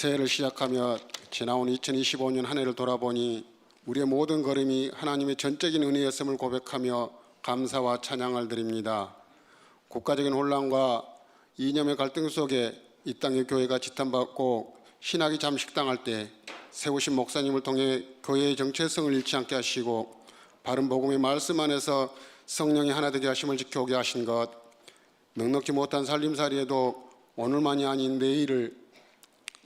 새해를 시작하며 지나온 2025년 한 해를 돌아보니 우리의 모든 걸음이 하나님의 전적인 은혜였음을 고백하며 감사와 찬양을 드립니다. 국가적인 혼란과 이념의 갈등 속에 이 땅의 교회가 지탄받고 신학이 잠식당할 때 세우신 목사님을 통해 교회의 정체성을 잃지 않게 하시고 바른 복음의 말씀 안에서 성령이 하나 되게 하심을 지켜오게 하신 것, 넉넉지 못한 살림살이에도 오늘만이 아닌 내일을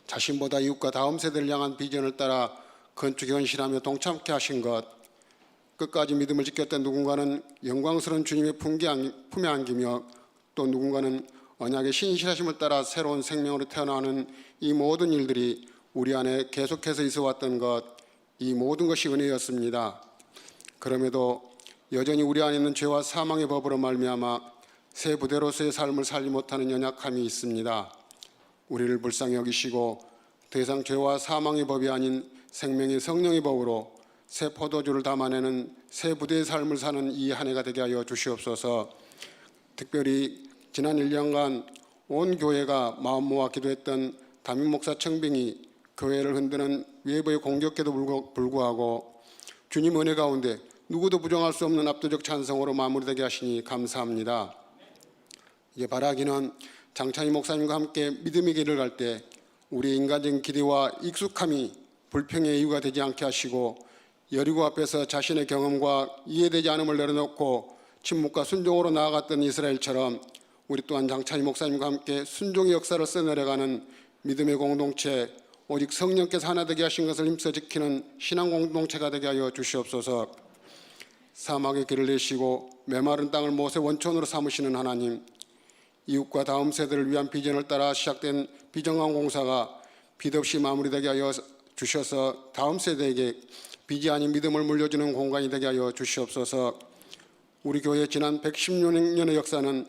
자신보다 이웃과 다음 세대를 향한 비전을 따라 건축에 헌신하며 동참케 하신 것, 끝까지 믿음을 지켰던 누군가는 영광스러운 주님의 품에 안기며 또 누군가는 언약의 신실하심을 따라 새로운 생명으로 태어나는 이 모든 일들이 우리 안에 계속해서 있어왔던 것, 이 모든 것이 은혜였습니다. 그럼에도 여전히 우리 안에 있는 죄와 사망의 법으로 말미암아 새 부대로서의 삶을 살지 못하는 연약함이 있습니다. 우리를 불쌍히 여기시고 더 이상 죄와 사망의 법이 아닌 생명의 성령의 법으로 새 포도주를 담아내는 새 부대의 삶을 사는 이 한 해가 되게 하여 주시옵소서. 특별히 지난 1년간 온 교회가 마음 모아 기도했던 담임 목사 청빙이 교회를 흔드는 외부의 공격에도 불구하고 주님 은혜 가운데 누구도 부정할 수 없는 압도적 찬성으로 마무리되게 하시니 감사합니다. 이제 바라기는 장찬희 목사님과 함께 믿음의 길을 갈 때 우리의 인간적인 기대와 익숙함이 불평의 이유가 되지 않게 하시고 여리고 앞에서 자신의 경험과 이해되지 않음을 내려놓고 침묵과 순종으로 나아갔던 이스라엘처럼 우리 또한 장찬희 목사님과 함께 순종의 역사를 써내려가는 믿음의 공동체, 오직 성령께서 하나 되게 하신 것을 힘써 지키는 신앙 공동체가 되게 하여 주시옵소서. 사막의 길을 내시고 메마른 땅을 모세 원천으로 삼으시는 하나님, 이웃과 다음 세대를 위한 비전을 따라 시작된 비전강 공사가 빚없이 마무리되게 하여 주셔서 다음 세대에게 빚이 아닌 믿음을 물려주는 공간이 되게 하여 주시옵소서. 우리 교회의 지난 116년의 역사는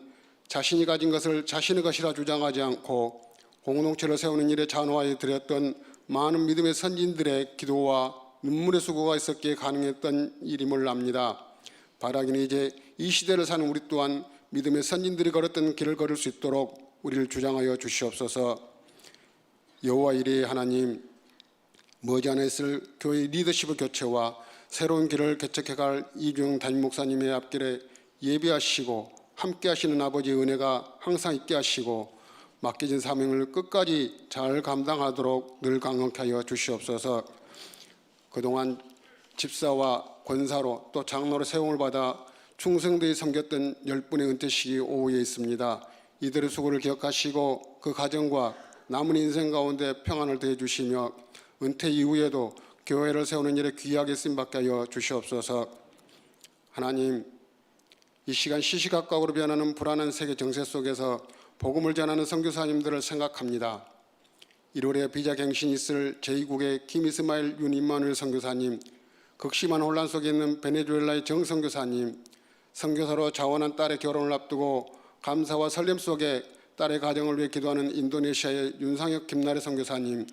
자신이 가진 것을 자신의 것이라 주장하지 않고 공동체를 세우는 일에 잔화해 드렸던 많은 믿음의 선진들의 기도와 눈물의 수고가 있었기에 가능했던 일임을 압니다. 바라기는 이제 이 시대를 사는 우리 또한 믿음의 선진들이 걸었던 길을 걸을 수 있도록 우리를 주장하여 주시옵소서. 여호와 이레의 하나님, 머지않아 있을 교회 리더십의 교체와 새로운 길을 개척해갈 이중 담임 목사님의 앞길에 예비하시고 함께 하시는 아버지의 은혜가 항상 있게 하시고 맡겨진 사명을 끝까지 잘 감당하도록 늘 강건케 하여 주시옵소서. 그동안 집사와 권사로 또 장로로 세움을 받아 충성되이 섬겼던 10분의 은퇴식이 오후에 있습니다. 이들의 수고를 기억하시고 그 가정과 남은 인생 가운데 평안을 더해 주시며 은퇴 이후에도 교회를 세우는 일에 귀하게 쓰임받게 하여 주시옵소서. 하나님, 이 시간 시시각각으로 변하는 불안한 세계 정세 속에서 복음을 전하는 선교사님들을 생각합니다. 1월에 비자갱신이 있을 제2국의 김이스마일 윤임마누엘 선교사님, 극심한 혼란 속에 있는 베네수엘라의 정 선교사님, 선교사로 자원한 딸의 결혼을 앞두고 감사와 설렘 속에 딸의 가정을 위해 기도하는 인도네시아의 윤상혁 김나래 선교사님,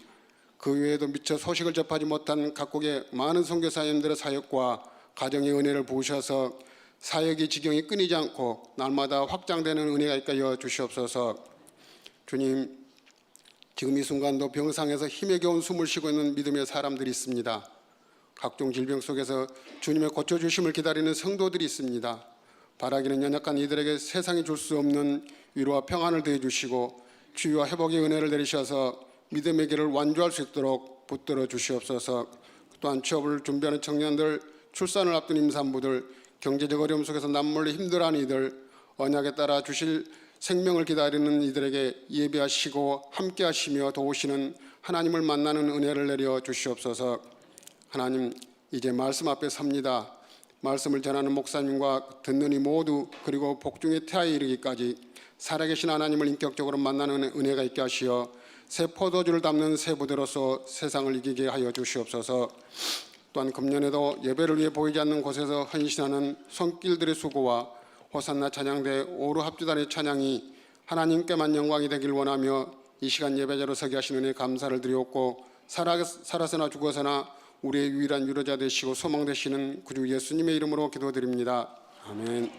그 외에도 미처 소식을 접하지 못한 각국의 많은 선교사님들의 사역과 가정의 은혜를 부으셔서 사역의 지경이 끊이지 않고 날마다 확장되는 은혜가 있게 하여 주시옵소서. 주님, 지금 이 순간도 병상에서 힘에 겨운 숨을 쉬고 있는 믿음의 사람들이 있습니다. 각종 질병 속에서 주님의 고쳐주심을 기다리는 성도들이 있습니다. 바라기는 연약한 이들에게 세상이 줄 수 없는 위로와 평안을 더해 주시고 치유와 회복의 은혜를 내리셔서 믿음의 길을 완주할 수 있도록 붙들어 주시옵소서. 또한 취업을 준비하는 청년들, 출산을 앞둔 임산부들, 경제적 어려움 속에서 남몰래 힘들어하는 이들, 언약에 따라 주실 생명을 기다리는 이들에게 예비하시고 함께하시며 도우시는 하나님을 만나는 은혜를 내려 주시옵소서. 하나님, 이제 말씀 앞에 섭니다. 말씀을 전하는 목사님과 듣는 이 모두, 그리고 복중의 태아에 이르기까지 살아계신 하나님을 인격적으로 만나는 은혜가 있게 하시어 새 포도주를 담는 새 부대로서 세상을 이기게 하여 주시옵소서. 또한 금년에도 예배를 위해 보이지 않는 곳에서 헌신하는 손길들의 수고와 호산나 찬양대 오루 합주단의 찬양이 하나님께만 영광이 되길 원하며 이 시간 예배자로 서게 하신 은혜 감사를 드리옵고, 살아서나 죽어서나 우리의 유일한 위로자 되시고 소망 되시는 구주 예수님의 이름으로 기도드립니다. 아멘.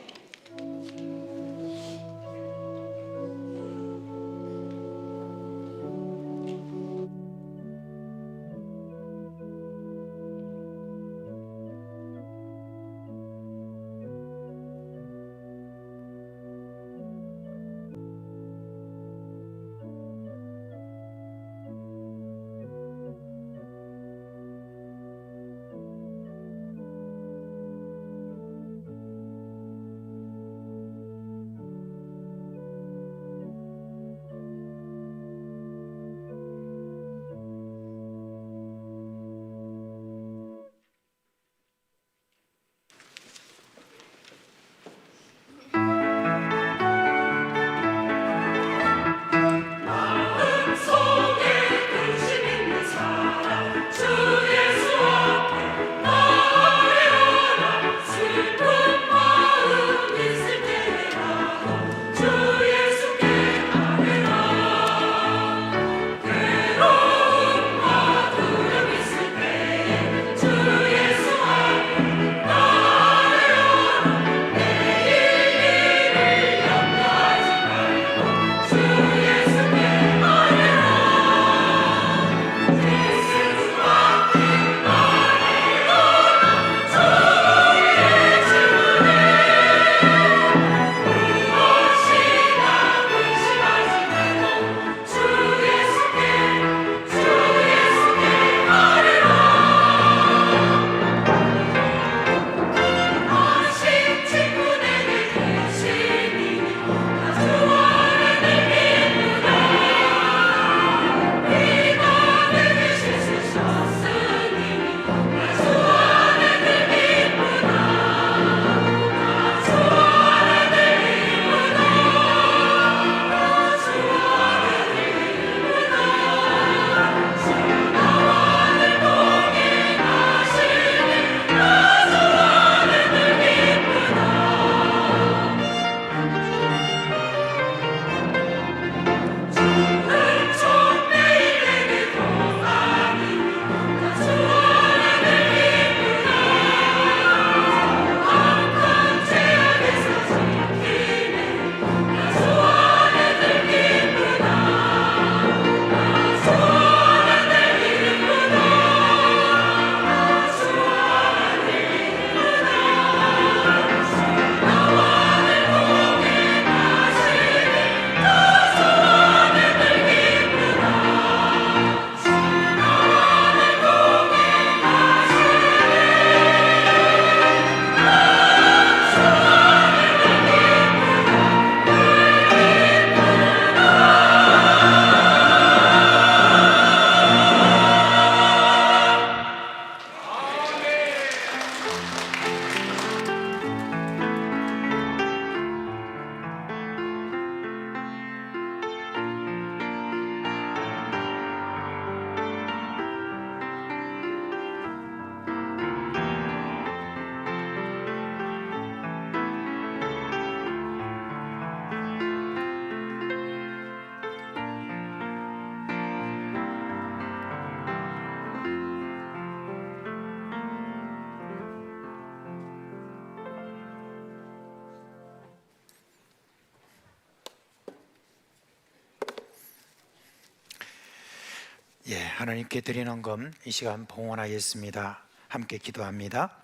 하나님께 드리는 금 이 시간 봉헌하겠습니다. 함께 기도합니다.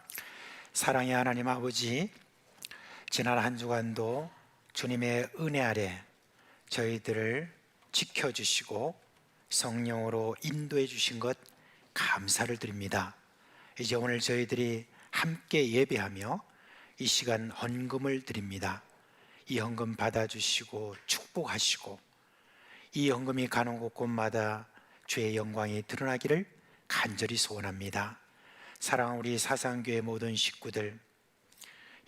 사랑의 하나님 아버지, 지난 한 주간도 주님의 은혜 아래 저희들을 지켜주시고 성령으로 인도해 주신 것 감사를 드립니다. 이제 오늘 저희들이 함께 예배하며 이 시간 헌금을 드립니다. 이 헌금 받아주시고 축복하시고 이 헌금이 가는 곳곳마다 주의 영광이 드러나기를 간절히 소원합니다. 사랑하는 우리 사상교회 모든 식구들,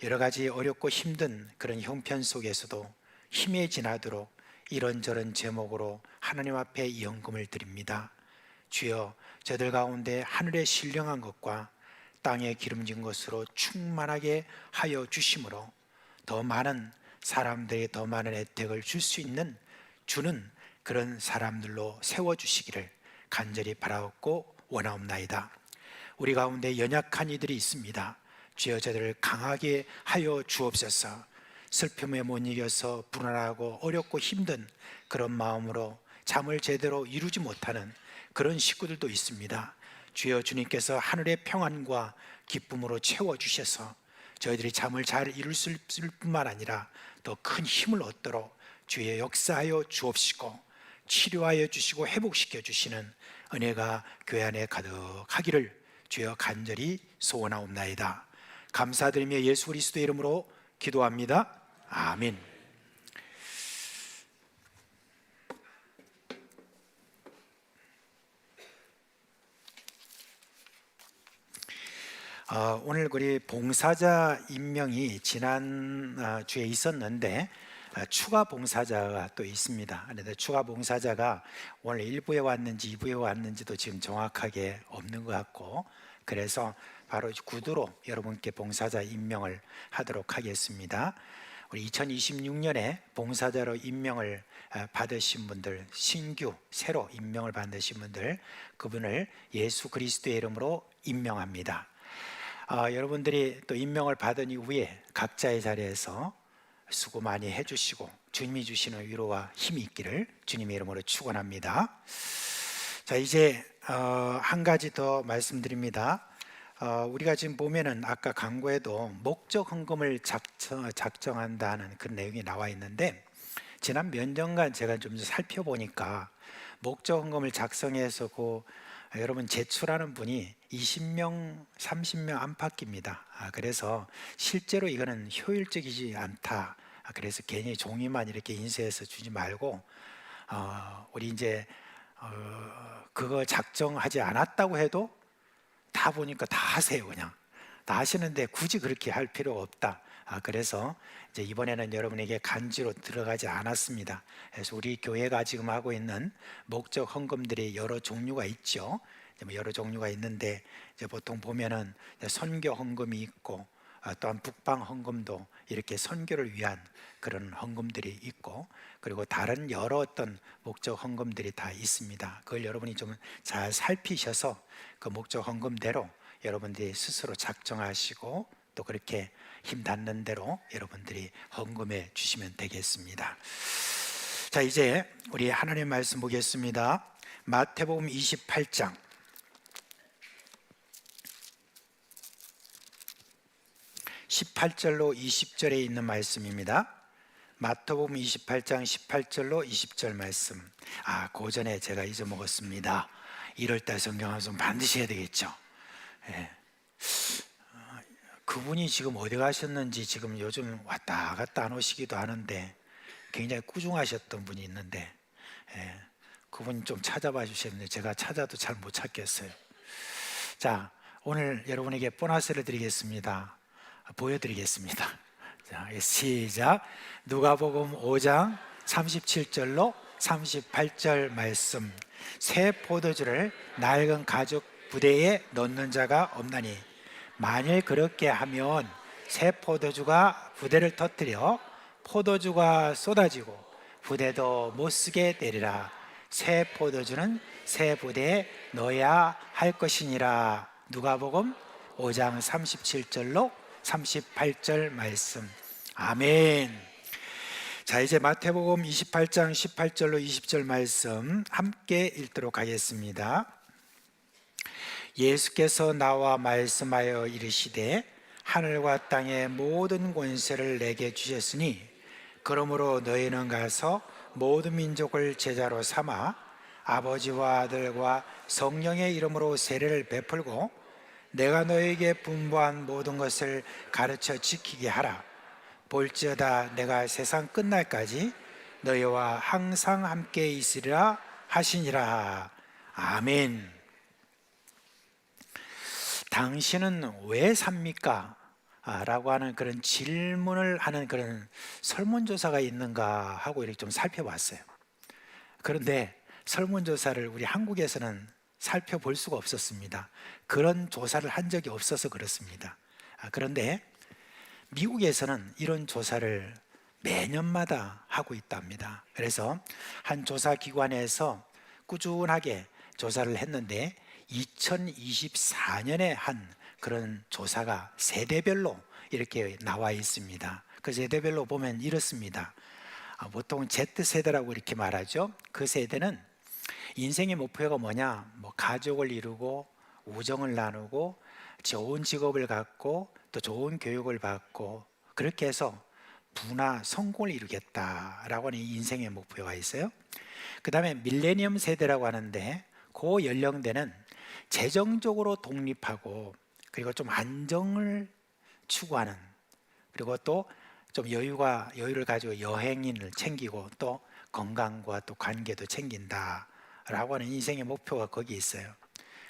여러 가지 어렵고 힘든 그런 형편 속에서도 힘에 지나도록 이런저런 제목으로 하나님 앞에 이 헌금을 드립니다. 주여, 저들 가운데 하늘의 신령한 것과 땅에 기름진 것으로 충만하게 하여 주심으로 더 많은 사람들에게 더 많은 혜택을 줄 수 있는 주는 그런 사람들로 세워주시기를 간절히 바라옵고 원하옵나이다. 우리 가운데 연약한 이들이 있습니다. 주여, 저들을 강하게 하여 주옵소서. 슬픔에 못 이겨서 불안하고 어렵고 힘든 그런 마음으로 잠을 제대로 이루지 못하는 그런 식구들도 있습니다. 주여, 주님께서 하늘의 평안과 기쁨으로 채워주셔서 저희들이 잠을 잘 이룰 뿐만 아니라 더 큰 힘을 얻도록 주의 역사하여 주옵시고 치료하여 주시고 회복시켜 주시는 은혜가 교회 안에 가득하기를 주여 간절히 소원하옵나이다. 감사드리며 예수 그리스도의 이름으로 기도합니다. 아멘. 오늘 우리 봉사자 임명이 지난 주에 있었는데 추가 봉사자가 또 있습니다. 그런데 추가 봉사자가 오늘 1부에 왔는지 2부에 왔는지도 지금 정확하게 없는 것 같고, 그래서 바로 구두로 여러분께 봉사자 임명을 하도록 하겠습니다. 우리 2026년에 봉사자로 임명을 받으신 분들, 신규 새로 임명을 받으신 분들, 그분을 예수 그리스도의 이름으로 임명합니다. 여러분들이 또 임명을 받은 이후에 각자의 자리에서 수고 많이 해주시고 주님이 주시는 위로와 힘이 있기를 주님의 이름으로 축원합니다. 자, 이제 한 가지 더 말씀드립니다. 우리가 지금 보면은 아까 광고에도 목적 헌금을 작정한다는 그런 내용이 나와 있는데, 지난 몇 년간 제가 좀 살펴보니까 목적 헌금을 작성해서 여러분 제출하는 분이 20명, 30명 안팎입니다. 그래서 실제로 이거는 효율적이지 않다. 그래서 괜히 종이만 이렇게 인쇄해서 주지 말고 우리 이제 그거 작정하지 않았다고 해도 다 보니까 다 하세요. 그냥 다 하시는데 굳이 그렇게 할 필요가 없다. 그래서 이제 이번에는 여러분에게 간지로 들어가지 않았습니다. 그래서 우리 교회가 지금 하고 있는 목적 헌금들이 여러 종류가 있죠. 여러 종류가 있는데 이제 보통 보면은 선교 헌금이 있고 또한 북방 헌금도 이렇게 선교를 위한 그런 헌금들이 있고, 그리고 다른 여러 어떤 목적 헌금들이 다 있습니다. 그걸 여러분이 좀 잘 살피셔서 그 목적 헌금대로 여러분들이 스스로 작정하시고 또 그렇게 힘 닿는 대로 여러분들이 헌금해 주시면 되겠습니다. 자, 이제 우리 하나님 말씀 보겠습니다. 마태복음 28장 18절로 20절에 있는 말씀입니다. 마태복음 28장 18절로 20절 말씀. 그 전에 제가 잊어먹었습니다. 1월달 성경학습 반드시 해야 되겠죠. 그분이 지금 어디 가셨는지 지금 요즘 왔다 갔다 안 오시기도 하는데 굉장히 꾸중하셨던 분이 있는데 그분 좀 찾아봐 주셨는데 제가 찾아도 잘 못 찾겠어요. 자, 오늘 여러분에게 보너스를 드리겠습니다. 보여드리겠습니다. 자, 시작. 누가복음 5장 37절로 38절 말씀. 새 포도주를 낡은 가죽 부대에 넣는 자가 없나니 만일 그렇게 하면 새 포도주가 부대를 터뜨려 포도주가 쏟아지고 부대도 못 쓰게 되리라. 새 포도주는 새 부대에 넣어야 할 것이니라. 누가복음 5장 37절로 38절 말씀. 아멘. 자, 이제 마태복음 28장 18절로 20절 말씀 함께 읽도록 하겠습니다. 예수께서 나와 말씀하여 이르시되 하늘과 땅의 모든 권세를 내게 주셨으니 그러므로 너희는 가서 모든 민족을 제자로 삼아 아버지와 아들과 성령의 이름으로 세례를 베풀고 내가 너희에게 분부한 모든 것을 가르쳐 지키게 하라. 볼지어다 내가 세상 끝날까지 너희와 항상 함께 있으리라 하시니라. 아멘. 당신은 왜 삽니까? 라고 하는 그런 질문을 하는 그런 설문조사가 있는가 하고 이렇게 좀 살펴봤어요. 그런데 설문조사를 우리 한국에서는 살펴볼 수가 없었습니다. 그런 조사를 한 적이 없어서 그렇습니다. 그런데 미국에서는 이런 조사를 매년마다 하고 있답니다. 그래서 한 조사기관에서 꾸준하게 조사를 했는데 2024년에 한 그런 조사가 세대별로 이렇게 나와 있습니다. 그 세대별로 보면 이렇습니다. 보통 Z세대라고 이렇게 말하죠. 그 세대는 인생의 목표가 뭐냐? 가족을 이루고 우정을 나누고 좋은 직업을 갖고 또 좋은 교육을 받고 그렇게 해서 부나 성공을 이루겠다라고 하는 인생의 목표가 있어요. 그 다음에 밀레니엄 세대라고 하는데 그 연령대는 재정적으로 독립하고 그리고 좀 안정을 추구하는, 그리고 또 좀 여유를 가지고 여행인을 챙기고 또 건강과 또 관계도 챙긴다라고 하는 인생의 목표가 거기 있어요.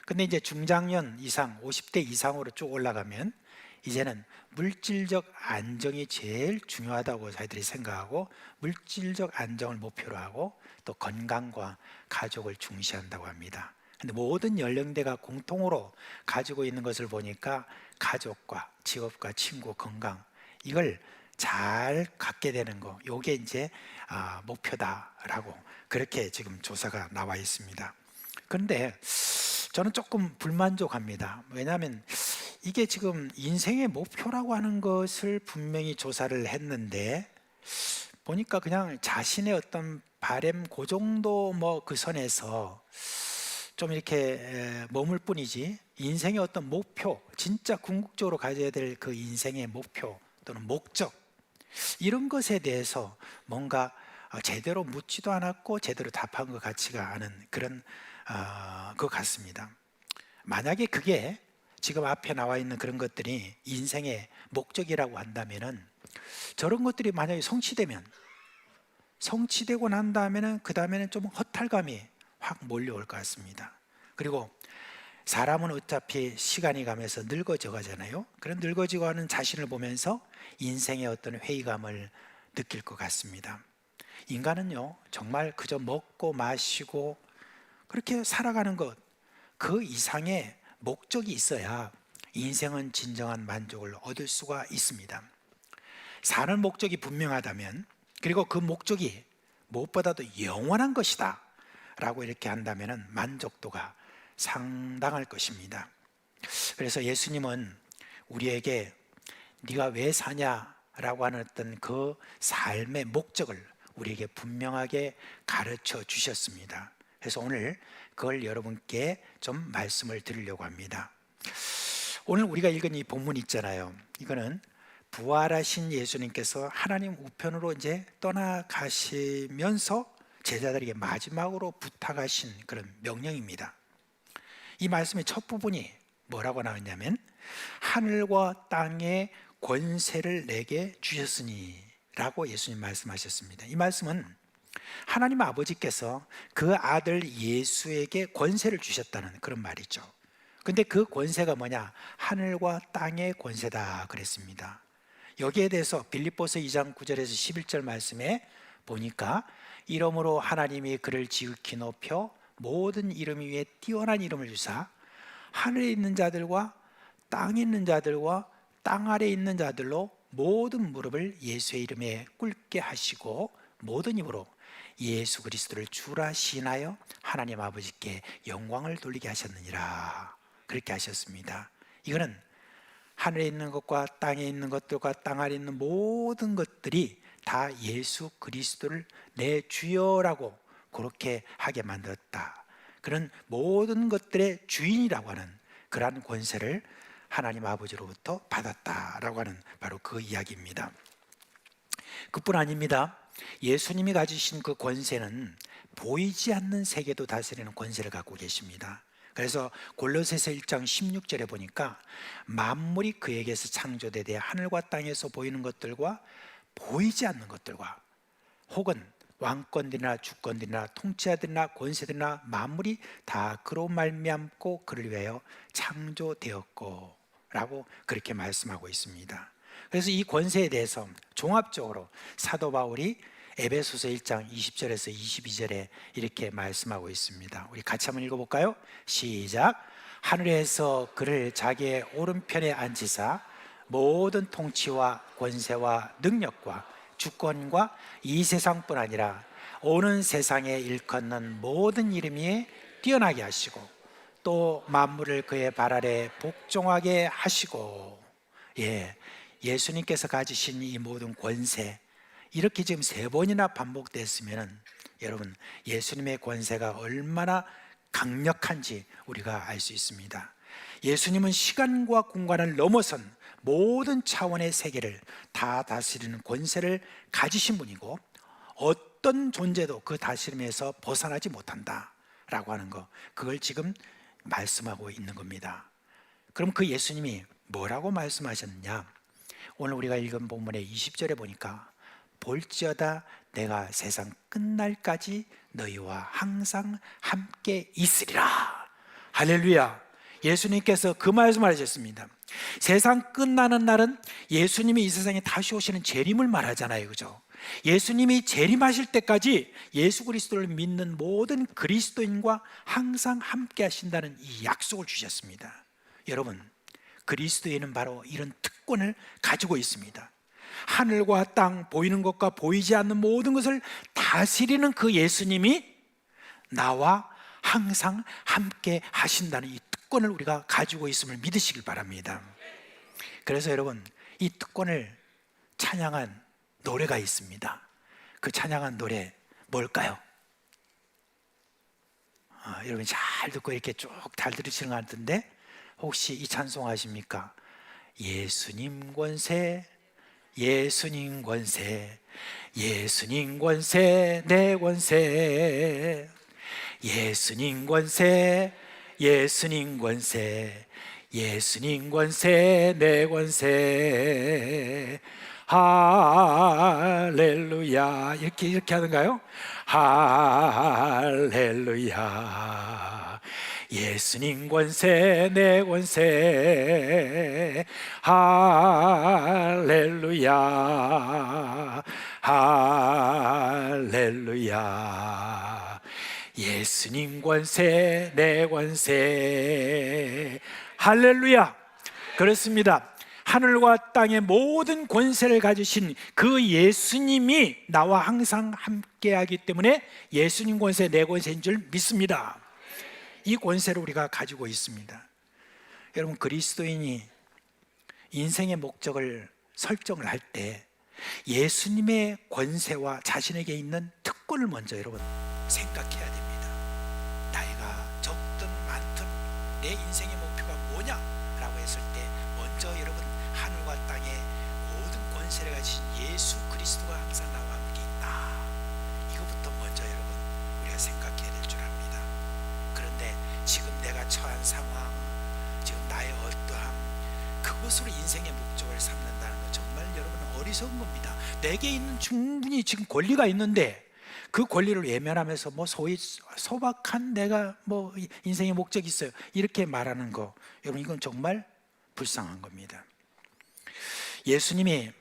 근데 이제 중장년 이상 50대 이상으로 쭉 올라가면 이제는 물질적 안정이 제일 중요하다고 저희들이 생각하고 물질적 안정을 목표로 하고 또 건강과 가족을 중시한다고 합니다. 근데 모든 연령대가 공통으로 가지고 있는 것을 보니까 가족과 직업과 친구, 건강, 이걸 잘 갖게 되는 거, 요게 이제 목표다라고 그렇게 지금 조사가 나와 있습니다. 그런데 저는 조금 불만족합니다. 왜냐하면 이게 지금 인생의 목표라고 하는 것을 분명히 조사를 했는데 보니까 그냥 자신의 어떤 바램 그 정도 그 선에서 좀 이렇게 머물 뿐이지 인생의 어떤 목표, 진짜 궁극적으로 가져야 될 그 인생의 목표 또는 목적, 이런 것에 대해서 뭔가 제대로 묻지도 않았고 제대로 답한 것 같지가 않은 그런 것 같습니다. 만약에 그게 지금 앞에 나와 있는 그런 것들이 인생의 목적이라고 한다면은 저런 것들이 만약에 성취되고 난 다음에는 그 다음에는 좀 허탈감이 확 몰려올 것 같습니다. 그리고 사람은 어차피 시간이 가면서 늙어져 가잖아요. 그런 늙어지고 하는 자신을 보면서 인생의 어떤 회의감을 느낄 것 같습니다. 인간은요, 정말 그저 먹고 마시고 그렇게 살아가는 것, 그 이상의 목적이 있어야 인생은 진정한 만족을 얻을 수가 있습니다. 사는 목적이 분명하다면, 그리고 그 목적이 무엇보다도 영원한 것이다 라고 이렇게 한다면 만족도가 상당할 것입니다. 그래서 예수님은 우리에게 네가 왜 사냐라고 하는 어떤 그 삶의 목적을 우리에게 분명하게 가르쳐 주셨습니다. 그래서 오늘 그걸 여러분께 좀 말씀을 드리려고 합니다. 오늘 우리가 읽은 이 본문 있잖아요. 이거는 부활하신 예수님께서 하나님 우편으로 이제 떠나가시면서 제자들에게 마지막으로 부탁하신 그런 명령입니다. 이 말씀의 첫 부분이 뭐라고 나왔냐면 하늘과 땅의 권세를 내게 주셨으니 라고 예수님 말씀하셨습니다. 이 말씀은 하나님 아버지께서 그 아들 예수에게 권세를 주셨다는 그런 말이죠. 근데 그 권세가 뭐냐? 하늘과 땅의 권세다 그랬습니다. 여기에 대해서 빌립보서 2장 9절에서 11절 말씀에 보니까 이러므로 하나님이 그를 지극히 높여 모든 이름 위에 뛰어난 이름을 주사 하늘에 있는 자들과 땅에 있는 자들과 땅 아래에 있는 자들로 모든 무릎을 예수의 이름에 꿇게 하시고 모든 입으로 예수 그리스도를 주라 시인하여 하나님 아버지께 영광을 돌리게 하셨느니라 그렇게 하셨습니다. 이거는 하늘에 있는 것과 땅에 있는 것들과 땅 아래에 있는 모든 것들이 다 예수 그리스도를 내 주여라고 그렇게 하게 만들었다. 그런 모든 것들의 주인이라고 하는 그러한 권세를 하나님 아버지로부터 받았다라고 하는 바로 그 이야기입니다. 그뿐 아닙니다. 예수님이 가지신 그 권세는 보이지 않는 세계도 다스리는 권세를 갖고 계십니다. 그래서 골로새서 1장 16절에 보니까 만물이 그에게서 창조되되 하늘과 땅에서 보이는 것들과 보이지 않는 것들과 혹은 왕권들이나 주권들이나 통치자들이나 권세들이나 만물이 다 그로 말미암고 그를 위하여 창조되었고 라고 그렇게 말씀하고 있습니다. 그래서 이 권세에 대해서 종합적으로 사도 바울이 에베소서 1장 20절에서 22절에 이렇게 말씀하고 있습니다. 우리 같이 한번 읽어볼까요? 시작. 하늘에서 그를 자기의 오른편에 앉히사 모든 통치와 권세와 능력과 주권과 이 세상뿐 아니라 오는 세상에 일컫는 모든 이름 위에 뛰어나게 하시고 또 만물을 그의 발 아래 복종하게 하시고, 예수님께서 가지신 이 모든 권세, 이렇게 지금 3번이나 반복됐으면 여러분 예수님의 권세가 얼마나 강력한지 우리가 알 수 있습니다. 예수님은 시간과 공간을 넘어선 모든 차원의 세계를 다 다스리는 권세를 가지신 분이고 어떤 존재도 그 다스림에서 벗어나지 못한다라고 하는 거, 그걸 지금 말씀하고 있는 겁니다. 그럼 그 예수님이 뭐라고 말씀하셨느냐? 오늘 우리가 읽은 본문의 20절에 보니까 볼지어다 내가 세상 끝날까지 너희와 항상 함께 있으리라. 할렐루야. 예수님께서 그 말씀을 하셨습니다. 세상 끝나는 날은 예수님이 이 세상에 다시 오시는 재림을 말하잖아요, 그죠? 예수님이 재림하실 때까지 예수 그리스도를 믿는 모든 그리스도인과 항상 함께 하신다는 이 약속을 주셨습니다. 여러분, 그리스도인은 바로 이런 특권을 가지고 있습니다. 하늘과 땅, 보이는 것과 보이지 않는 모든 것을 다스리는 그 예수님이 나와 항상 함께 하신다는 이 특권을 우리가 가지고 있음을 믿으시길 바랍니다. 그래서 여러분, 이 특권을 찬양한 노래가 있습니다. 그 찬양한 노래 뭘까요? 여러분 잘 듣고 이렇게 쭉 잘 들으시는 것 같은데 혹시 이 찬송 아십니까? 예수님 권세, 예수님 권세, 예수님 권세, 내 권세, 예수님 권세, 예수님 권세, 예수님 권세, 내 권세, 할렐루야. 이렇게 하던가요? 할렐루야. 예수님 권세, 내 권세, 할렐루야. 할렐루야. 예수님 권세, 내 권세, 할렐루야. 그렇습니다. 하늘과 땅의 모든 권세를 가지신 그 예수님이 나와 항상 함께하기 때문에 예수님 권세, 내 권세인 줄 믿습니다. 이 권세를 우리가 가지고 있습니다. 여러분, 그리스도인이 인생의 목적을 설정을 할 때 예수님의 권세와 자신에게 있는 특권을 먼저 여러분 생각해야 됩니다. 나이가 적든 많든 내 인생의 목표가 뭐냐라고 했을 때 먼저 여러분 하늘과 땅의 모든 권세를 가지신 예수 그리스도가 항상 나와 함께 있다. 이것부터 먼저 여러분 우리가 생각해야 될 줄 압니다. 그런데 지금 내가 처한 상황, 지금 나의 어떠함, 그것으로 인생의 목적을 삼는다는 건 정말 여러분은 어리석은 겁니다. 내게 있는 충분히 지금 권리가 있는데 그 권리를 외면하면서 뭐 소위 소박한 내가 뭐 인생의 목적이 있어요 이렇게 말하는 거, 여러분 이건 정말 불쌍한 겁니다. 예수님이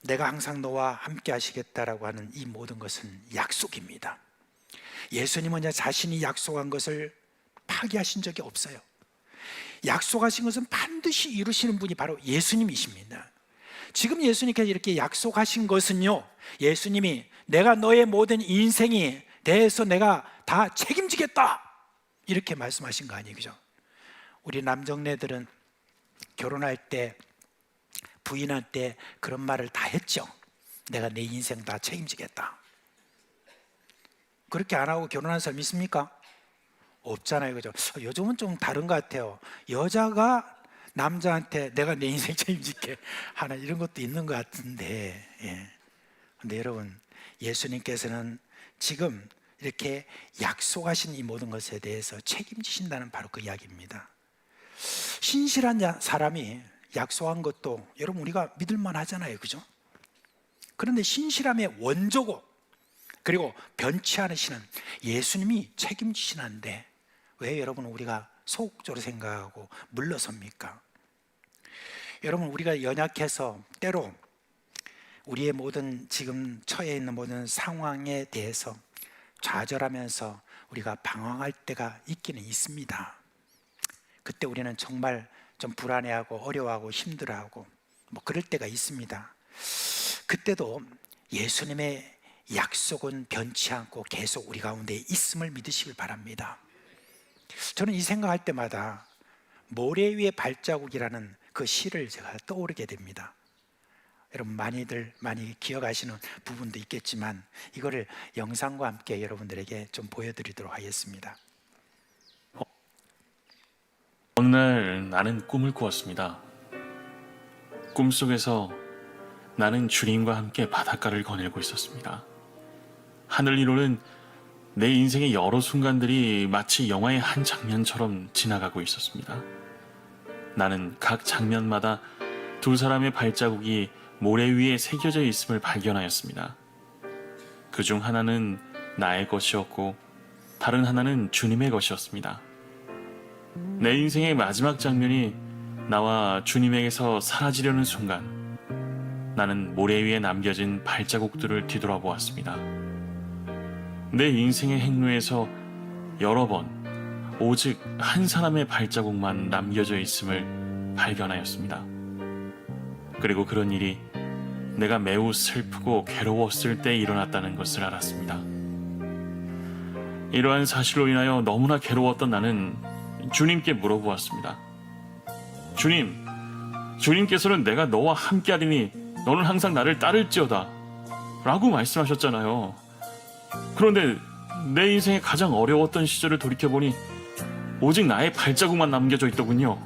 내가 항상 너와 함께 하시겠다라고 하는 이 모든 것은 약속입니다. 예수님은 자신이 약속한 것을 파기하신 적이 없어요. 약속하신 것은 반드시 이루시는 분이 바로 예수님이십니다. 지금 예수님께서 이렇게 약속하신 것은요, 예수님이 내가 너의 모든 인생에 대해서 내가 다 책임지겠다 이렇게 말씀하신 거 아니에요, 그죠? 우리 남정네들은 결혼할 때 부인할 때 그런 말을 다 했죠. 내가 내 인생 다 책임지겠다. 그렇게 안 하고 결혼한 사람 있습니까? 없잖아요, 그죠? 요즘은 좀 다른 것 같아요. 여자가 남자한테 내가 내 인생 책임질게 하는 이런 것도 있는 것 같은데, 예. 근데 여러분, 예수님께서는 지금 이렇게 약속하신 이 모든 것에 대해서 책임지신다는 바로 그 이야기입니다. 신실한 사람이 약속한 것도 여러분 우리가 믿을만 하잖아요, 그죠? 그런데 신실함의 원조고 그리고 변치 않으시는 예수님이 책임지시는데 왜 여러분 우리가 소극적으로 생각하고 물러섭니까? 여러분, 우리가 연약해서 때로 우리의 모든 지금 처해 있는 모든 상황에 대해서 좌절하면서 우리가 방황할 때가 있기는 있습니다. 그때 우리는 정말 좀 불안해하고 어려워하고 힘들어하고 뭐 그럴 때가 있습니다. 그때도 예수님의 약속은 변치 않고 계속 우리 가운데 있음을 믿으시길 바랍니다. 저는 이 생각할 때마다 모래 위의 발자국이라는 그 시를 제가 떠오르게 됩니다. 여러분 많이 기억하시는 부분도 있겠지만 이거를 영상과 함께 여러분들에게 좀 보여드리도록 하겠습니다. 어느 날 나는 꿈을 꾸었습니다. 꿈속에서 나는 주님과 함께 바닷가를 거닐고 있었습니다. 하늘 위로는 내 인생의 여러 순간들이 마치 영화의 한 장면처럼 지나가고 있었습니다. 나는 각 장면마다 두 사람의 발자국이 모래 위에 새겨져 있음을 발견하였습니다. 그중 하나는 나의 것이었고 다른 하나는 주님의 것이었습니다. 내 인생의 마지막 장면이 나와 주님에게서 사라지려는 순간 나는 모래 위에 남겨진 발자국들을 뒤돌아보았습니다. 내 인생의 행로에서 여러 번 오직 한 사람의 발자국만 남겨져 있음을 발견하였습니다. 그리고 그런 일이 내가 매우 슬프고 괴로웠을 때 일어났다는 것을 알았습니다. 이러한 사실로 인하여 너무나 괴로웠던 나는 주님께 물어보았습니다. 주님께서는 내가 너와 함께하리니 너는 항상 나를 따를지어다 라고 말씀하셨잖아요. 그런데 내 인생의 가장 어려웠던 시절을 돌이켜보니 오직 나의 발자국만 남겨져 있더군요.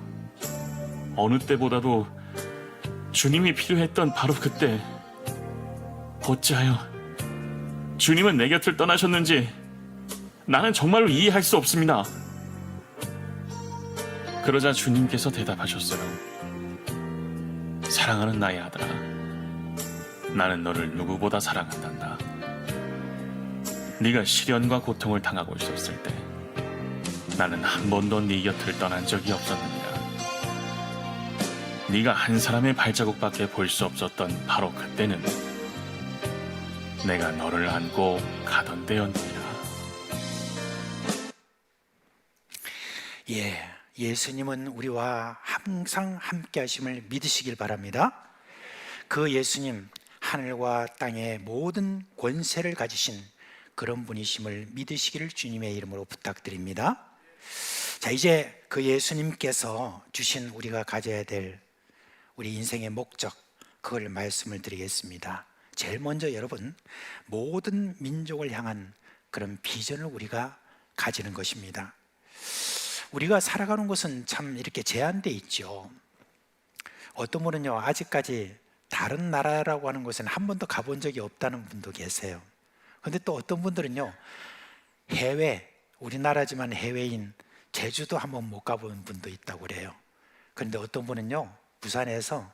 어느 때보다도 주님이 필요했던 바로 그때, 어찌하여 주님은 내 곁을 떠나셨는지 나는 정말로 이해할 수 없습니다. 그러자 주님께서 대답하셨어요. 사랑하는 나의 아들아, 나는 너를 누구보다 사랑한단다. 네가 시련과 고통을 당하고 있었을 때 나는 한 번도 네 곁을 떠난 적이 없었느니라. 네가 한 사람의 발자국밖에 볼 수 없었던 바로 그때는 내가 너를 안고 가던 때였느니라. 예수님은 우리와 항상 함께 하심을 믿으시길 바랍니다. 그 예수님, 하늘과 땅의 모든 권세를 가지신 그런 분이심을 믿으시기를 주님의 이름으로 부탁드립니다. 자, 이제 그 예수님께서 주신 우리가 가져야 될 우리 인생의 목적, 그걸 말씀을 드리겠습니다. 제일 먼저 여러분, 모든 민족을 향한 그런 비전을 우리가 가지는 것입니다. 우리가 살아가는 곳은 참 이렇게 제한되어 있죠. 어떤 분은요, 아직까지 다른 나라라고 하는 곳은 한 번도 가본 적이 없다는 분도 계세요. 그런데 또 어떤 분들은요, 우리나라지만 해외인 제주도 한번 못 가본 분도 있다고 그래요. 그런데 어떤 분은요, 부산에서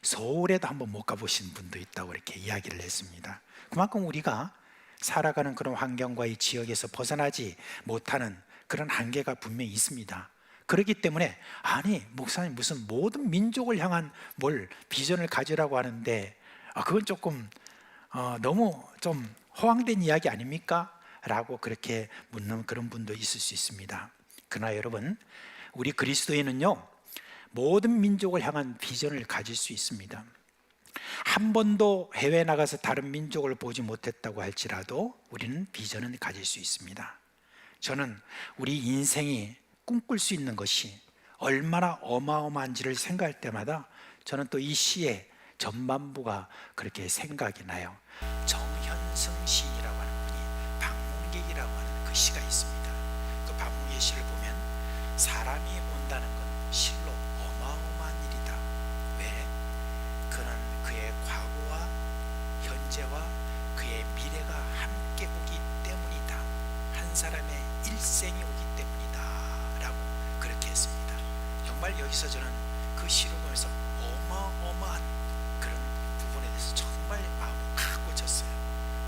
서울에도 한번 못 가보신 분도 있다고 이렇게 이야기를 했습니다. 그만큼 우리가 살아가는 그런 환경과 이 지역에서 벗어나지 못하는 그런 한계가 분명히 있습니다. 그렇기 때문에 아니 목사님 무슨 모든 민족을 향한 비전을 가지라고 하는데 그건 조금 너무 좀 허황된 이야기 아닙니까? 라고 그렇게 묻는 그런 분도 있을 수 있습니다. 그러나 여러분, 우리 그리스도인은요, 모든 민족을 향한 비전을 가질 수 있습니다. 한 번도 해외에 나가서 다른 민족을 보지 못했다고 할지라도 우리는 비전을 가질 수 있습니다. 저는 우리 인생이 꿈꿀 수 있는 것이 얼마나 어마어마한지를 생각할 때마다 저는 또 이 시에 전반부가 그렇게 생각이 나요. 정현승 시인이라고 하는 분이 방문객이라고 하는 그 시가 있습니다. 그 방문객 시를 보면 사람이 온다는 건 실로 어마어마한 일이다. 왜? 그는 그의 과거와 현재와 그의 미래가 함께 오기 때문이다. 한 사람의 일생이 오기 때문이다 라고 그렇게 했습니다. 정말 여기서 저는 그 시를 보면서 어마어마한 그런 부분에 대해서 정말 마음을 팍 꽂혔어요.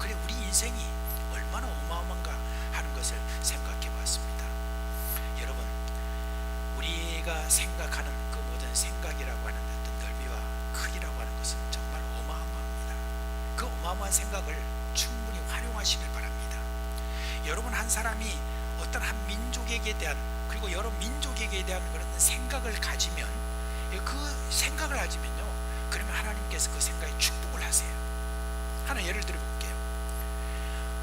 그래, 우리 인생이 얼마나 어마어마한가 하는 것을 생각해 봤습니다. 여러분, 우리가 생각하는 그 모든 생각이라고 하는 어떤 넓이와 크기라고 하는 것은 정말 어마어마합니다. 그 어마어마한 생각을 충분히 활용하시길 바랍니다. 여러분, 한 사람이 어떤 한 민족에게 대한, 그리고 여러 민족에게 대한 그런 생각을 가지면, 그 생각을 가지면요, 그러면 하나님께서 그 생각에 축복을 하세요. 하나 예를 들어 볼게요.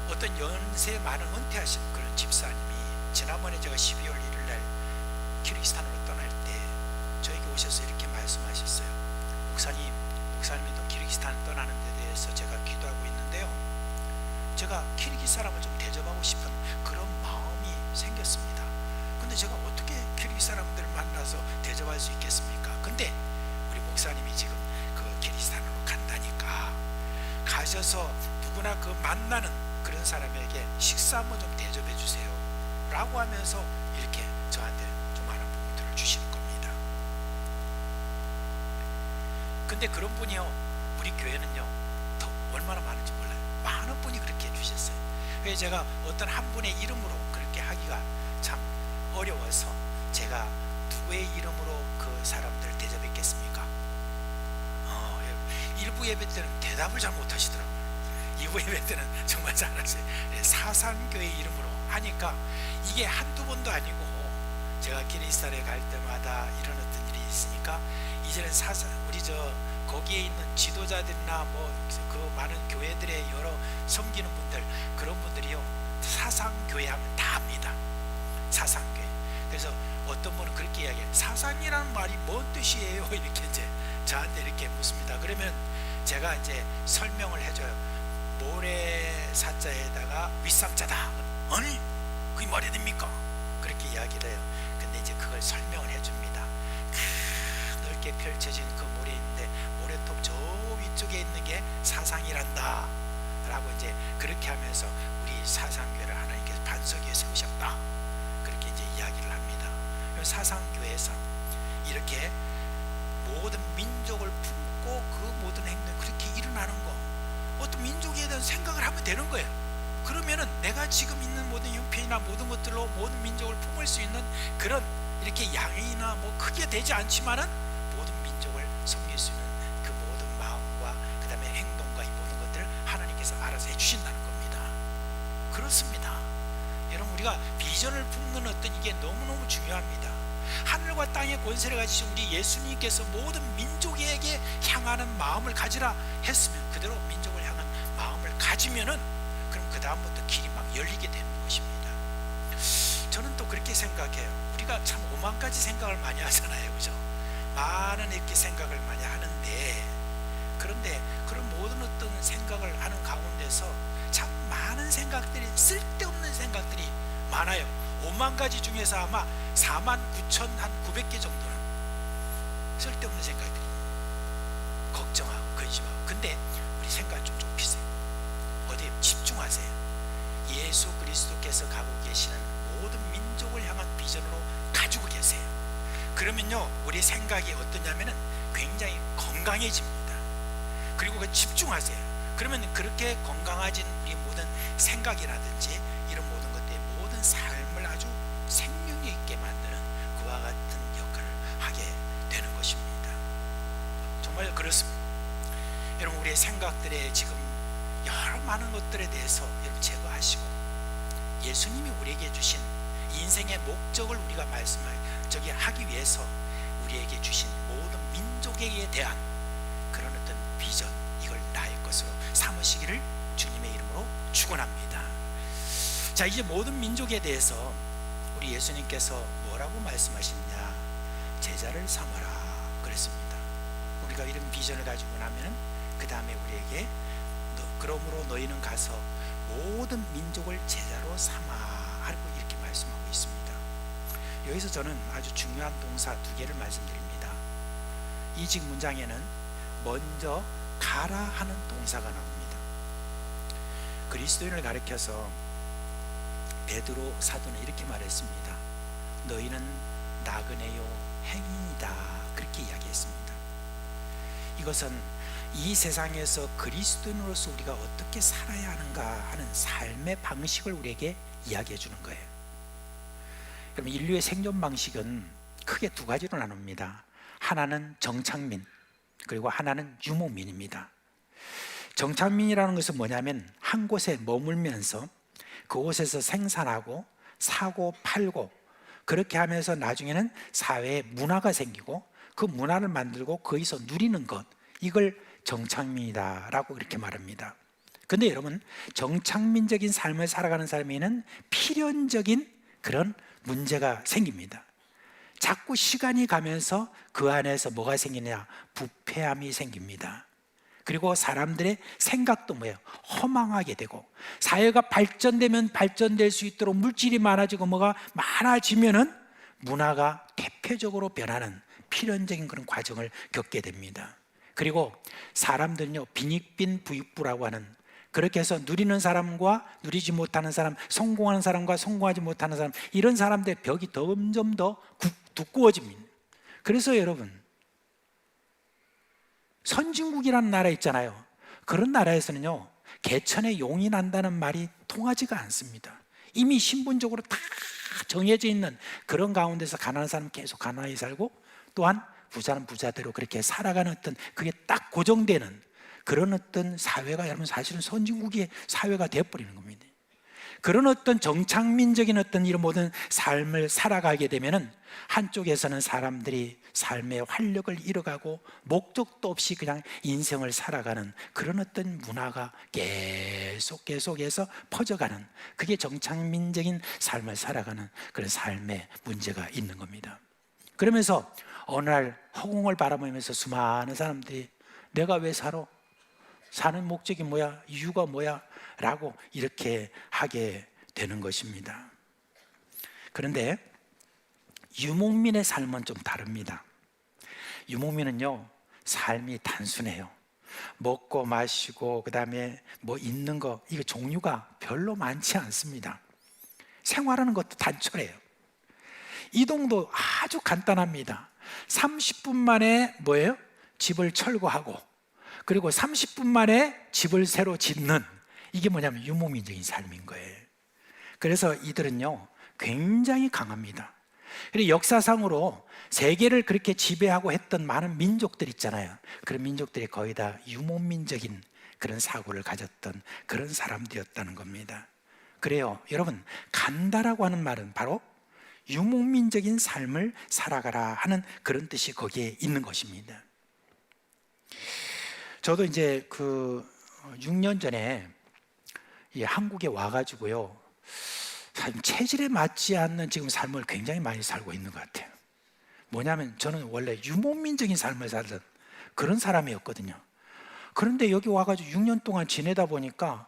어떤 연세 많은 은퇴하신 그런 집사님이 지난번에 제가 12월 1일 날 키르기스탄으로 떠날 때 저에게 오셔서 이렇게 말씀하셨어요. 목사님도 키르기스탄 떠나는 데 대해서 제가 기도하고 있는데요, 제가 키르기스 사람을 좀 대접하고 싶은 그런 마음이 생겼습니다. 근데 제가 어떻게 키르기스 사람들을 만나서 대접할 수 있겠습니까? 근데 우리 목사님이 지금 그 키르기스탄으로 간다니까 가셔서 누구나 그 만나는 그런 사람에게 식사 한번 좀 대접해 주세요 라고 하면서 이렇게 저한테 좀 많은 부분들을 주시는 겁니다. 근데 그런 분이요, 우리 교회는요 더 얼마나 많은지 몰라요. 많은 분이 그렇게 해주셨어요. 그래서 제가 어떤 한 분의 이름으로 그렇게 하기가 참 어려워서 제가 누구의 이름으로 그 사람들을 대접했겠습니까? 일부 예배 때는 대답을 잘 못하시더라고요. 2부 예배 때는 정말 잘하세요. 사상교회 이름으로 하니까 이게 한두 번도 아니고, 제가 키르기스탄에 갈 때마다 이런 어떤 일이 있으니까 이제는 우리 거기에 있는 지도자들이나 그 많은 교회들의 여러 섬기는 분들, 그런 분들이요 사상교회 하면 다 합니다. 사상교회. 그래서 어떤 분은 그렇게 이야기해요. 사상이라는 말이 뭔 뜻이에요? 이렇게 이제 저한테 이렇게 묻습니다. 그러면 제가 이제 설명을 해줘요. 모래사자에다가 윗삼자다. 아니, 그게 말이 됩니까? 그렇게 이야기를 해요. 근데 이제 그걸 설명을 해줍니다. 넓게 펼쳐진 그 모래 있는데 모래톱 저 위쪽에 있는 게 사상이란다 라고 이제 그렇게 하면서 우리 사상교회를 하나님께서 반석 위에 세우셨다, 그렇게 이제 이야기를 합니다. 사상교회에서 이렇게 모든 민족을 품고 그 모든 행동이 그렇게 일어나는 거, 어떤 민족에 대한 생각을 하면 되는 거예요. 그러면은 내가 지금 있는 모든 형편이나 모든 것들로 모든 민족을 품을 수 있는 그런, 이렇게 양이나 크게 되지 않지만은 모든 민족을 섬길 수 있는 그 모든 마음과 그 다음에 행동과 이 모든 것들을 하나님께서 알아서 해주신다는 겁니다. 그렇습니다. 여러분, 우리가 비전을 품는 어떤 이게 너무너무 중요합니다. 하늘과 땅의 권세를 가지신 우리 예수님께서 모든 민족에게 향하는 마음을 가지라 했으면, 그대로 민족을 향한 마음을 가지면은 그럼 그 다음부터 길이 막 열리게 되는 것입니다. 저는 또 그렇게 생각해요. 우리가 참 오만 가지 생각을 많이 하잖아요, 그죠? 많은 이렇게 생각을 많이 하는데, 그런데 그런 모든 어떤 생각을 하는 가운데서 참 많은 생각들이, 쓸데없는 생각들이 많아요. 5만 가지 중에서 아마 49,900개 정도는 쓸데없는 생각들이, 걱정하고 근심하고. 근데 우리 생각을 좀 좁히세요. 어디에 집중하세요. 예수 그리스도께서 가고 계시는 모든 민족을 향한 비전으로 가지고 계세요. 그러면요, 우리 생각이 어떠냐면은 굉장히 건강해집니다. 그리고 그 집중하세요. 그러면 그렇게 건강해진 우리 모든 생각이라든지 이런 모든 것들의 모든 삶을 아주 생명력 있게 만드는 그와 같은 역할을 하게 되는 것입니다. 정말 그렇습니다. 여러분, 우리의 생각들에 지금 여러 많은 것들에 대해서 여러분 제거하시고, 예수님이 우리에게 주신 인생의 목적을 우리가 하기 위해서 우리에게 주신 모든 민족에 대한 그런 어떤 비전, 이걸 나의 것으로 삼으시기를 주님의 이름으로 축원합니다. 자, 이제 모든 민족에 대해서 우리 예수님께서 뭐라고 말씀하시느냐? 제자를 삼아라 그랬습니다. 우리 우리가 이런 비전을 가지고 나면 그 다음에 우리에게 그러므로 너희는 가서 모든 민족을 제자로 삼아라고 이렇게 말씀하고 있습니다. 여기서 저는 아주 중요한 동사 두 개를 말씀드립니다. 이 직 문장에는 먼저 가라 하는 동사가 나옵니다. 그리스도인을 가리켜서 베드로 사도는 이렇게 말했습니다. 너희는 나그네요 행인이다, 그렇게 이야기했습니다. 이것은 이 세상에서 그리스도인으로서 우리가 어떻게 살아야 하는가 하는 삶의 방식을 우리에게 이야기해 주는 거예요. 그럼 인류의 생존 방식은 크게 두 가지로 나눕니다. 하나는 정착민, 그리고 하나는 유목민입니다. 정착민이라는 것은 뭐냐면 한 곳에 머물면서 그곳에서 생산하고 사고 팔고 그렇게 하면서 나중에는 사회에 문화가 생기고 그 문화를 만들고 거기서 누리는 것, 이걸 정착민이다라고 그렇게 말합니다. 근데 여러분, 정착민적인 삶을 살아가는 사람에는 필연적인 그런 문제가 생깁니다. 자꾸 시간이 가면서 그 안에서 뭐가 생기냐? 부패함이 생깁니다. 그리고 사람들의 생각도 뭐예요? 허망하게 되고, 사회가 발전되면 발전될 수 있도록 물질이 많아지고 뭐가 많아지면은 문화가 대표적으로 변하는 필연적인 그런 과정을 겪게 됩니다. 그리고 사람들은요, 빈익빈 부익부라고 하는, 그렇게 해서 누리는 사람과 누리지 못하는 사람, 성공하는 사람과 성공하지 못하는 사람, 이런 사람들의 벽이 점점 더 두꺼워집니다. 그래서 여러분, 선진국이라는 나라 있잖아요. 그런 나라에서는요, 개천에 용이 난다는 말이 통하지가 않습니다. 이미 신분적으로 다 정해져 있는 그런 가운데서 가난한 사람은 계속 가난하게 살고, 또한 부자는 부자대로 그렇게 살아가는 어떤, 그게 딱 고정되는 그런 어떤 사회가 여러분 사실은 선진국의 사회가 되어버리는 겁니다. 그런 어떤 정착민적인 어떤 이런 모든 삶을 살아가게 되면은 한쪽에서는 사람들이 삶의 활력을 잃어가고 목적도 없이 그냥 인생을 살아가는 그런 어떤 문화가 계속해서 퍼져가는, 그게 정착민적인 삶을 살아가는 그런 삶의 문제가 있는 겁니다. 그러면서 어느 날 허공을 바라보면서 수많은 사람들이 내가 왜 살아? 사는 목적이 뭐야? 이유가 뭐야? 라고 이렇게 하게 되는 것입니다. 그런데 유목민의 삶은 좀 다릅니다. 유목민은요, 삶이 단순해요. 먹고 마시고 그 다음에 뭐 있는 거, 이거 종류가 별로 많지 않습니다. 생활하는 것도 단촐해요. 이동도 아주 간단합니다. 30분 만에 뭐예요? 집을 철거하고, 그리고 30분 만에 집을 새로 짓는, 이게 뭐냐면 유목민적인 삶인 거예요. 그래서 이들은요, 굉장히 강합니다. 그리고 역사상으로 세계를 그렇게 지배하고 했던 많은 민족들 있잖아요. 그런 민족들이 거의 다 유목민적인 그런 사고를 가졌던 그런 사람들이었다는 겁니다. 그래요, 여러분, 간다라고 하는 말은 바로 유목민적인 삶을 살아가라 하는 그런 뜻이 거기에 있는 것입니다. 저도 이제 6년 전에 한국에 와가지고요, 체질에 맞지 않는 지금 삶을 굉장히 많이 살고 있는 것 같아요. 뭐냐면 저는 원래 유목민적인 삶을 살던 그런 사람이었거든요. 그런데 여기 와가지고 6년 동안 지내다 보니까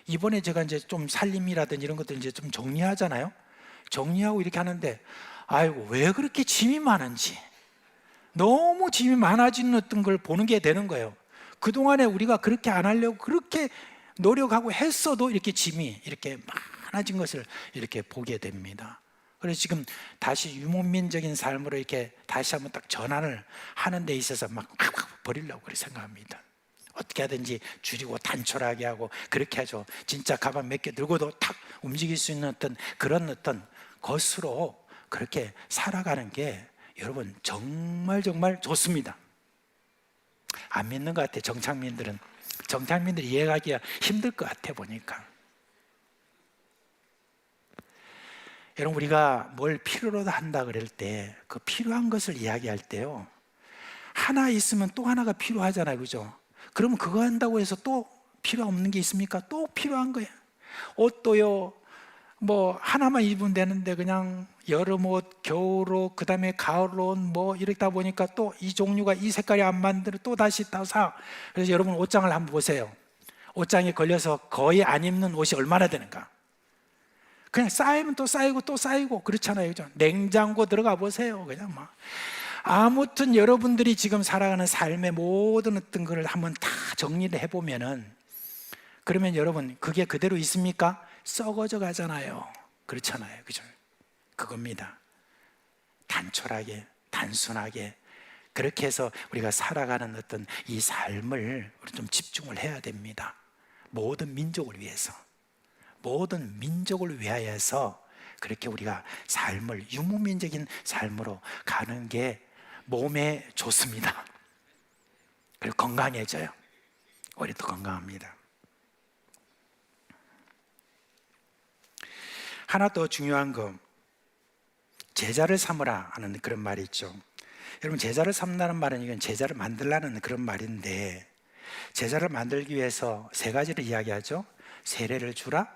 이번에 제가 이제 좀 살림이라든지 이런 것들 이제 좀 정리하잖아요. 정리하고 이렇게 하는데, 아이고, 왜 그렇게 짐이 많은지, 너무 짐이 많아지는 어떤 걸 보는 게 되는 거예요. 그동안에 우리가 그렇게 안 하려고 그렇게 노력하고 했어도 이렇게 짐이 이렇게 많아진 것을 이렇게 보게 됩니다. 그래서 지금 다시 유목민적인 삶으로 이렇게 다시 한번 딱 전환을 하는 데 있어서 막 버리려고 그렇게 생각합니다. 어떻게 하든지 줄이고 단촐하게 하고 그렇게 하죠. 진짜 가방 몇 개 들고도 탁 움직일 수 있는 그런 것으로 그렇게 살아가는 게 여러분 정말 좋습니다. 안 믿는 것 같아요. 정착민들이 이해하기가 힘들 것 같아 보니까. 여러분, 우리가 뭘 필요로 한다 그럴 때 그 필요한 것을 이야기할 때요, 하나 있으면 또 하나가 필요하잖아요, 그죠? 그러면 그거 한다고 해서 또 필요 없는 게 있습니까? 또 필요한 거예요. 옷도요, 뭐 하나만 입으면 되는데 그냥 여름옷, 겨울옷, 그 다음에 가을옷 뭐 이러다 보니까 또 이 종류가 이 색깔이 안 만들어 또 다시 또 사. 그래서 여러분 옷장을 한번 보세요. 옷장에 걸려서 거의 안 입는 옷이 얼마나 되는가. 그냥 쌓이면 또 쌓이고 또 쌓이고 그렇잖아요, 그죠? 냉장고 들어가 보세요. 그냥 막 아무튼 여러분들이 지금 살아가는 삶의 모든 어떤 거를 한번 다 정리를 해보면은, 그러면 여러분 그게 그대로 있습니까? 썩어져 가잖아요. 그렇잖아요, 그죠? 그겁니다. 단촐하게, 단순하게 그렇게 해서 우리가 살아가는 어떤 이 삶을 우리 좀 집중을 해야 됩니다. 모든 민족을 위해서, 모든 민족을 위하여서 그렇게 우리가 삶을 유무민적인 삶으로 가는 게 몸에 좋습니다. 그리고 건강해져요. 우리도 건강합니다. 하나 더 중요한 거, 제자를 삼으라 하는 그런 말이 있죠. 여러분, 제자를 삼는다는 말은 이건 제자를 만들라는 그런 말인데, 제자를 만들기 위해서 세 가지를 이야기하죠. 세례를 주라,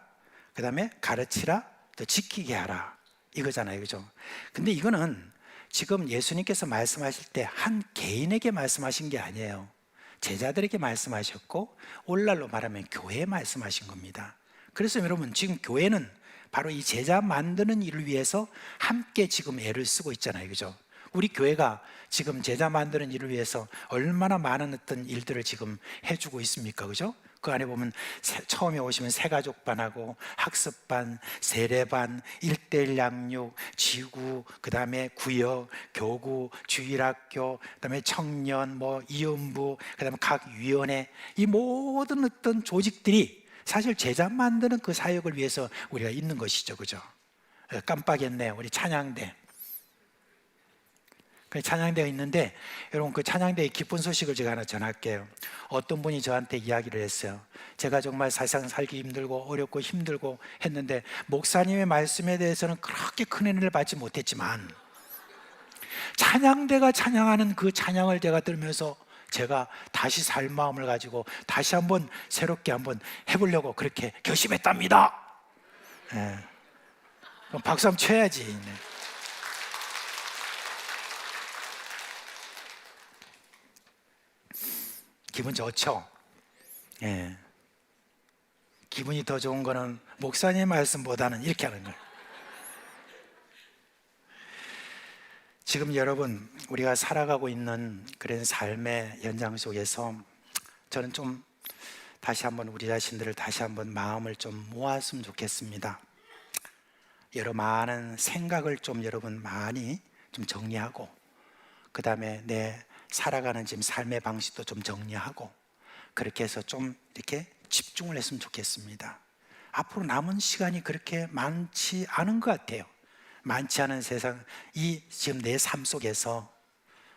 그 다음에 가르치라, 또 지키게 하라, 이거잖아요, 그죠? 근데 이거는 지금 예수님께서 말씀하실 때 한 개인에게 말씀하신 게 아니에요. 제자들에게 말씀하셨고, 오늘날로 말하면 교회에 말씀하신 겁니다. 그래서 여러분, 지금 교회는 바로 이 제자 만드는 일을 위해서 함께 지금 애를 쓰고 있잖아요, 그죠? 우리 교회가 지금 제자 만드는 일을 위해서 얼마나 많은 어떤 일들을 지금 해주고 있습니까, 그죠? 그 안에 보면 처음에 오시면 새가족반하고 학습반, 세례반, 1:1 양육, 지구, 그 다음에 구역, 교구, 주일학교, 그 다음에 청년, 뭐 이음부, 그 다음에 각 위원회, 이 모든 어떤 조직들이 사실 제자 만드는 그 사역을 위해서 우리가 있는 것이죠, 그죠? 깜빡했네, 우리 찬양대. 그 찬양대가 있는데, 여러분 그 찬양대의 기쁜 소식을 제가 하나 전할게요. 어떤 분이 저한테 이야기를 했어요. 제가 정말 세상 살기 힘들고 어렵고 힘들고 했는데 목사님의 말씀에 대해서는 그렇게 큰 은혜를 받지 못했지만 찬양대가 찬양하는 그 찬양을 제가 들으면서 제가 다시 살 마음을 가지고 다시 한번 새롭게 한번 해보려고 그렇게 결심했답니다. 네. 그럼 박수 한번 쳐야지. 네. 기분 좋죠? 예. 기분이 더 좋은 거는 목사님 말씀보다는 이렇게 하는 거예요. 지금 여러분, 우리가 살아가고 있는 그런 삶의 연장 속에서 저는 좀 다시 한번 우리 자신들을 다시 한번 마음을 좀 모았으면 좋겠습니다. 여러 많은 생각을 좀 여러분 많이 좀 정리하고, 그 다음에 내 살아가는 지금 삶의 방식도 좀 정리하고, 그렇게 해서 좀 이렇게 집중을 했으면 좋겠습니다. 앞으로 남은 시간이 그렇게 많지 않은 것 같아요. 많지 않은 세상, 이 지금 내 삶 속에서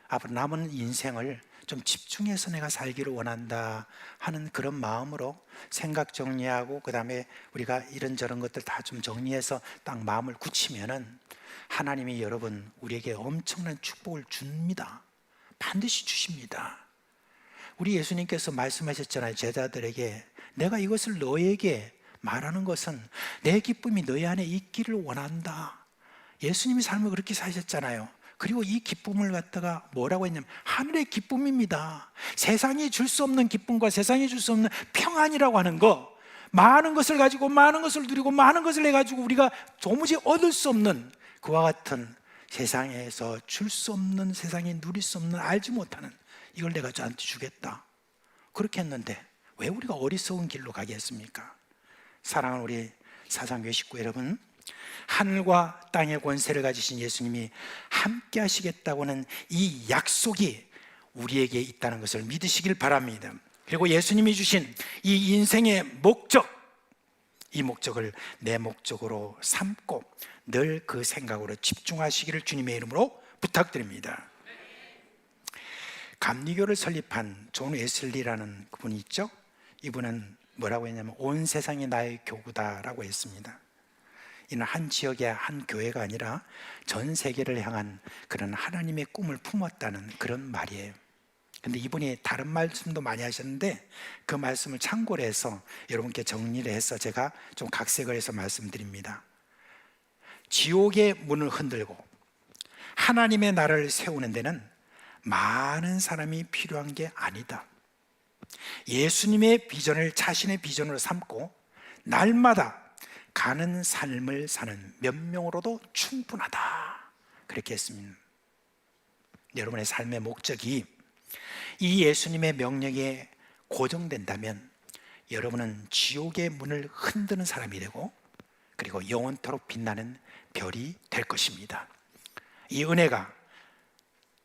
앞으로 남은 인생을 좀 집중해서 내가 살기를 원한다 하는 그런 마음으로 생각 정리하고, 그 다음에 우리가 이런저런 것들 다 좀 정리해서 딱 마음을 굳히면은 하나님이 여러분 우리에게 엄청난 축복을 줍니다. 반드시 주십니다. 우리 예수님께서 말씀하셨잖아요. 제자들에게 내가 이것을 너에게 말하는 것은 내 기쁨이 너희 안에 있기를 원한다. 예수님이 삶을 그렇게 사셨잖아요. 그리고 이 기쁨을 갖다가 뭐라고 했냐면 하늘의 기쁨입니다. 세상이 줄 수 없는 기쁨과 세상이 줄 수 없는 평안이라고 하는 거, 많은 것을 가지고 많은 것을 누리고 많은 것을 해가지고 우리가 도무지 얻을 수 없는 그와 같은 세상에서 줄 수 없는, 세상에 누릴 수 없는, 알지 못하는 이걸 내가 저한테 주겠다. 그렇게 했는데 왜 우리가 어리석은 길로 가게 했습니까? 사랑하는 우리 사상교회 식구 여러분, 하늘과 땅의 권세를 가지신 예수님이 함께 하시겠다고는 이 약속이 우리에게 있다는 것을 믿으시길 바랍니다. 그리고 예수님이 주신 이 인생의 목적, 이 목적을 내 목적으로 삼고 늘 그 생각으로 집중하시기를 주님의 이름으로 부탁드립니다. 감리교를 설립한 존 웨슬리라는 그분이 있죠. 이분은 뭐라고 했냐면 온 세상이 나의 교구다라고 했습니다. 이는 한 지역의 한 교회가 아니라 전 세계를 향한 그런 하나님의 꿈을 품었다는 그런 말이에요. 근데 이분이 다른 말씀도 많이 하셨는데 그 말씀을 참고로 해서 여러분께 정리를 해서 제가 좀 각색을 해서 말씀드립니다. 지옥의 문을 흔들고 하나님의 나라를 세우는 데는 많은 사람이 필요한 게 아니다. 예수님의 비전을 자신의 비전으로 삼고 날마다 가는 삶을 사는 몇 명으로도 충분하다, 그렇게 했습니다. 여러분의 삶의 목적이 이 예수님의 명령에 고정된다면 여러분은 지옥의 문을 흔드는 사람이 되고 그리고 영원토록 빛나는 별이 될 것입니다. 이 은혜가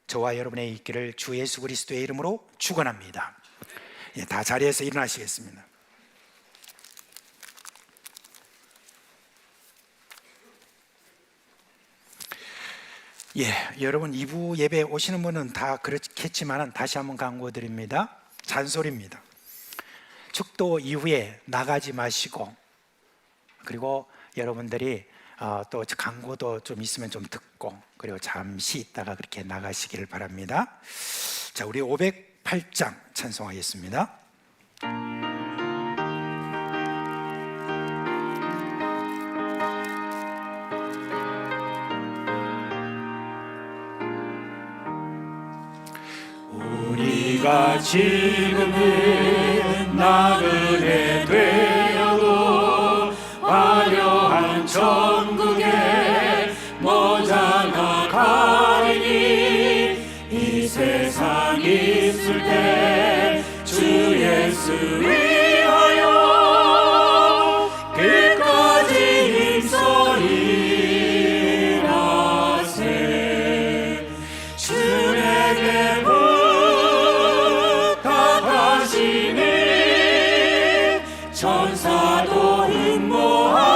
저와 여러분의 있기를 주 예수 그리스도의 이름으로 축원합니다. 다 자리에서 일어나시겠습니다. 여러분 2부 예배 오시는 분은 다 그렇겠지만 다시 한번 강구드립니다. 잔소리입니다. 축도 이후에 나가지 마시고, 그리고 여러분들이 또 강구도 좀 있으면 좀 듣고, 그리고 잠시 있다가 그렇게 나가시기를 바랍니다. 자, 우리 508장 찬송하겠습니다. 우리가 지금은 나그네 되어도 화려한 천국에 머장아 가리니 이 세상 있을 때 주 예수 위하여 끝까지 힘써 일하세. 주에게 천사도 흠모하겠네.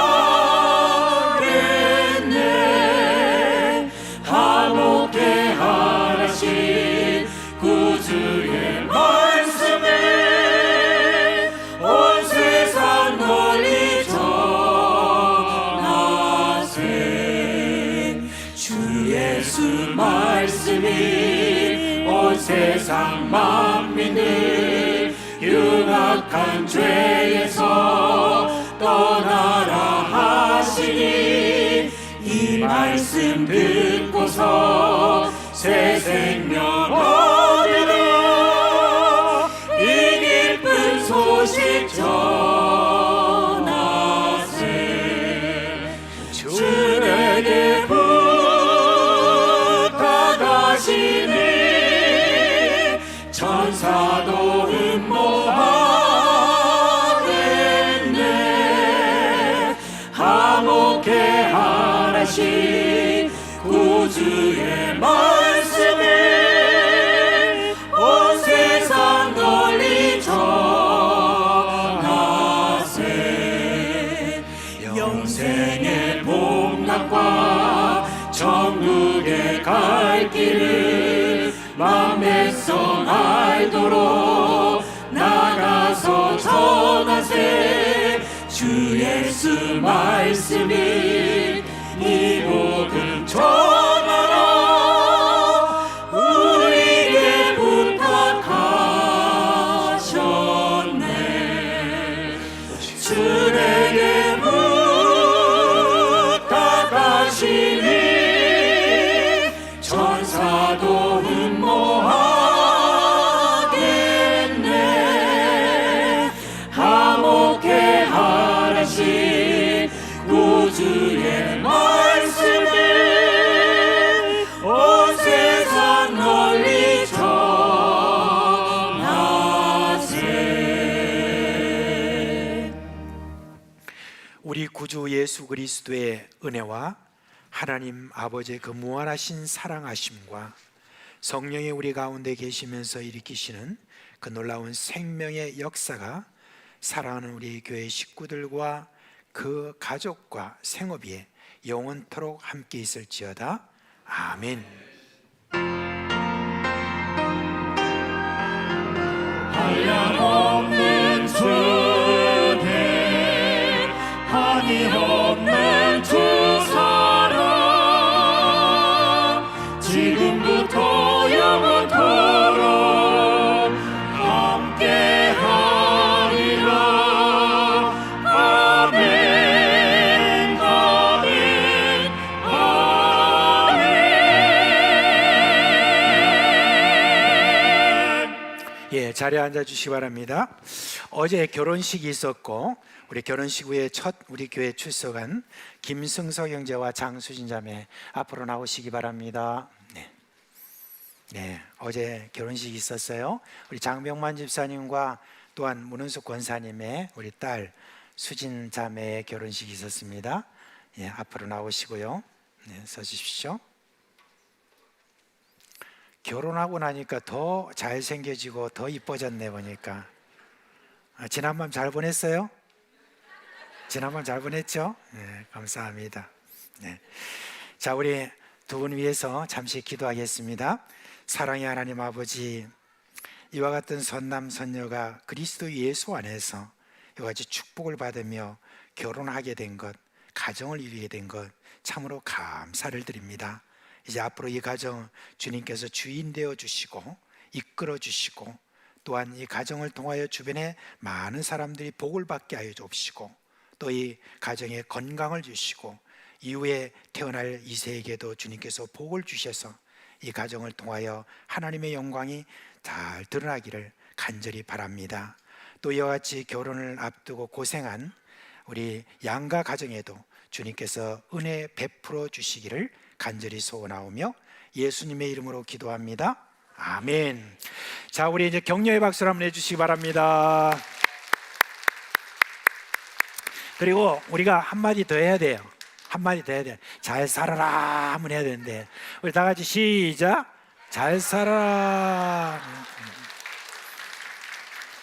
화목해 하나씩 구주의 말씀을 온 세상 널리 전하세. 주 예수 말씀이 온 세상 만민을 흉악한 죄에서 떠나라 하시니 이 말씀 듣고서 새 생명 얻으라. 이 기쁜 소식 전하세. 주에게 부탁하시니 천사도 흠모하겠네. 화목해 하나씩 구주의 말씀을 온 세상 널리 전하세. 영생의 복락과 천국에 갈 길을 맘에서 알도록 나가서 전하세. 주 예수 말씀이 이 복음 전하라. 우리에게 부탁하셨네. 주에게 부탁하시니 천사도 흠모하겠네. 화목해 하나씩 구주의 말씀을 온 세상 널리 전하세. 우리 구주 예수 그리스도의 은혜와 하나님 아버지의 그 무한하신 사랑하심과 성령이 우리 가운데 계시면서 일으키시는 그 놀라운 생명의 역사가 사랑하는 우리 교회 식구들과 그 가족과 생업 위에 영원토록 함께 있을지어다. 아멘. 한량없는 주님, 한이 없는 주 사랑, 지금부터 영원토록 함께하리라. 아멘, 아멘, 자리에 앉아 주시기 바랍니다. 어제 결혼식이 있었고 우리 결혼식 후에 첫 우리 교회 출석한 김승석 형제와 장수진 자매 앞으로 나오시기 바랍니다. 네, 어제 결혼식이 있었어요. 우리 장병만 집사님과 또한 문은숙 권사님의 우리 딸 수진 자매의 결혼식이 있었습니다. 예, 앞으로 나오시고요. 네, 서주십시오. 결혼하고 나니까 더 잘생겨지고 더 이뻐졌네 보니까. 지난밤 잘 보냈어요? 지난밤 잘 보냈죠? 네, 감사합니다. 네. 자, 우리 두 분 위해서 잠시 기도하겠습니다. 사랑의 하나님 아버지, 이와 같은 선남 선녀가 그리스도 예수 안에서 이와 같이 축복을 받으며 결혼하게 된 것, 가정을 이루게 된 것 참으로 감사를 드립니다. 이제 앞으로 이 가정 주님께서 주인 되어 주시고 이끌어 주시고 또한 이 가정을 통하여 주변에 많은 사람들이 복을 받게 하여 주시고 또 이 가정에 건강을 주시고 이후에 태어날 이세에게도 주님께서 복을 주셔서 이 가정을 통하여 하나님의 영광이 잘 드러나기를 간절히 바랍니다. 또 이와 같이 결혼을 앞두고 고생한 우리 양가 가정에도 주님께서 은혜 베풀어 주시기를 간절히 소원하오며 예수님의 이름으로 기도합니다. 아멘. 자, 우리 이제 격려의 박수를 한번 해주시기 바랍니다. 그리고 우리가 한마디 더 해야 돼요. 한마디 더 해야 돼요. 잘 살아라 한번 해야 되는데 우리 다 같이 시작. 잘 살아라.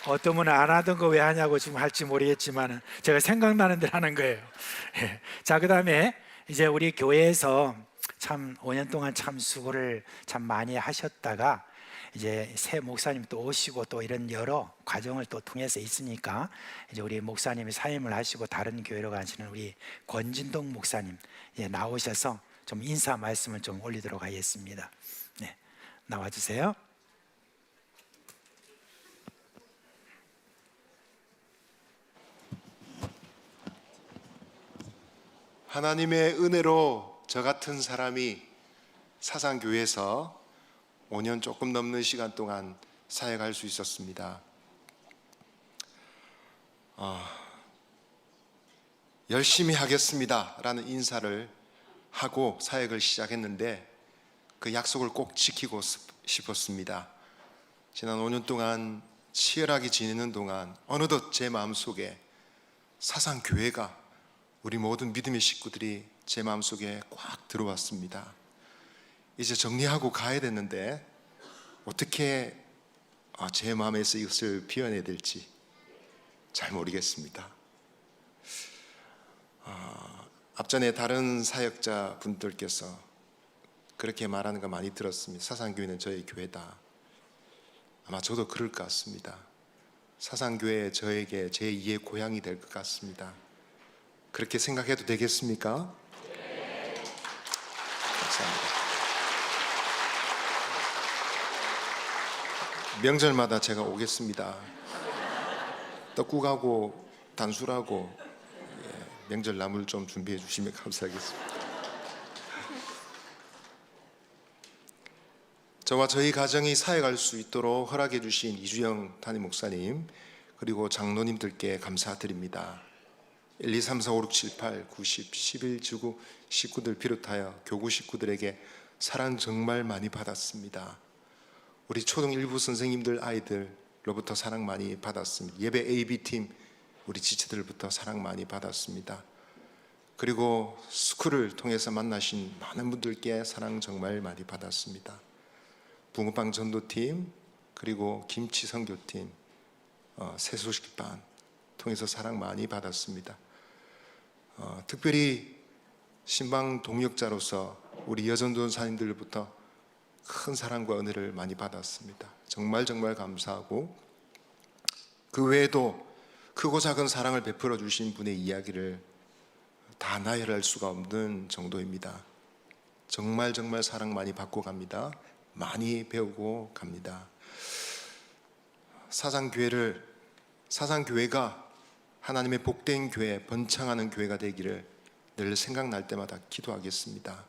어떤 분은 안 하던 거 왜 하냐고 지금 할지 모르겠지만 제가 생각나는 대로 하는 거예요. 자, 그 다음에 이제 우리 교회에서 참 5년 동안 참 수고를 참 많이 하셨다가 이제 새 목사님 또 오시고 또 이런 여러 과정을 또 통해서 있으니까 이제 우리 목사님이 사임을 하시고 다른 교회로 가시는 우리 권진동 목사님 나오셔서 좀 인사 말씀을 좀 올리도록 하겠습니다. 네, 나와주세요. 하나님의 은혜로 저 같은 사람이 사상교회에서 5년 조금 넘는 시간 동안 사역할 수 있었습니다. 열심히 하겠습니다 라는 인사를 하고 사역을 시작했는데 그 약속을 꼭 지키고 싶었습니다. 지난 5년 동안 치열하게 지내는 동안 어느덧 제 마음속에 사상교회가 우리 모든 믿음의 식구들이 제 마음속에 꽉 들어왔습니다. 이제 정리하고 가야 되는데 어떻게 제 마음에서 이것을 비워내야 될지 잘 모르겠습니다. 앞전에 다른 사역자 분들께서 그렇게 말하는 거 많이 들었습니다. 사상교회는 저의 교회다. 아마 저도 그럴 것 같습니다. 사상교회 저에게 제2의 고향이 될 것 같습니다. 그렇게 생각해도 되겠습니까? 네. 감사합니다. 명절마다 제가 오겠습니다. 떡국하고 단술하고 명절 나물 좀 준비해 주시면 감사하겠습니다. 저와 저희 가정이 사역할 수 있도록 허락해 주신 이주영 담임 목사님 그리고 장로님들께 감사드립니다. 1, 2, 3, 4, 5, 6, 7, 8, 9, 10, 11 지구 식구들 비롯하여 교구 식구들에게 사랑 정말 많이 받았습니다. 우리 초등 일부 선생님들 아이들로부터 사랑 많이 받았습니다. 예배 AB팀 우리 지체들부터 사랑 많이 받았습니다. 그리고 스쿨을 통해서 만나신 많은 분들께 사랑 정말 많이 받았습니다. 붕어빵 전도팀 그리고 김치 선교팀 새소식반 통해서 사랑 많이 받았습니다. 특별히 신방 동역자로서 우리 여전도사님들부터 큰 사랑과 은혜를 많이 받았습니다. 정말 감사하고 그 외에도 크고 작은 사랑을 베풀어 주신 분의 이야기를 다 나열할 수가 없는 정도입니다. 정말 사랑 많이 받고 갑니다. 많이 배우고 갑니다. 사상교회가 하나님의 복된 교회, 번창하는 교회가 되기를 늘 생각날 때마다 기도하겠습니다.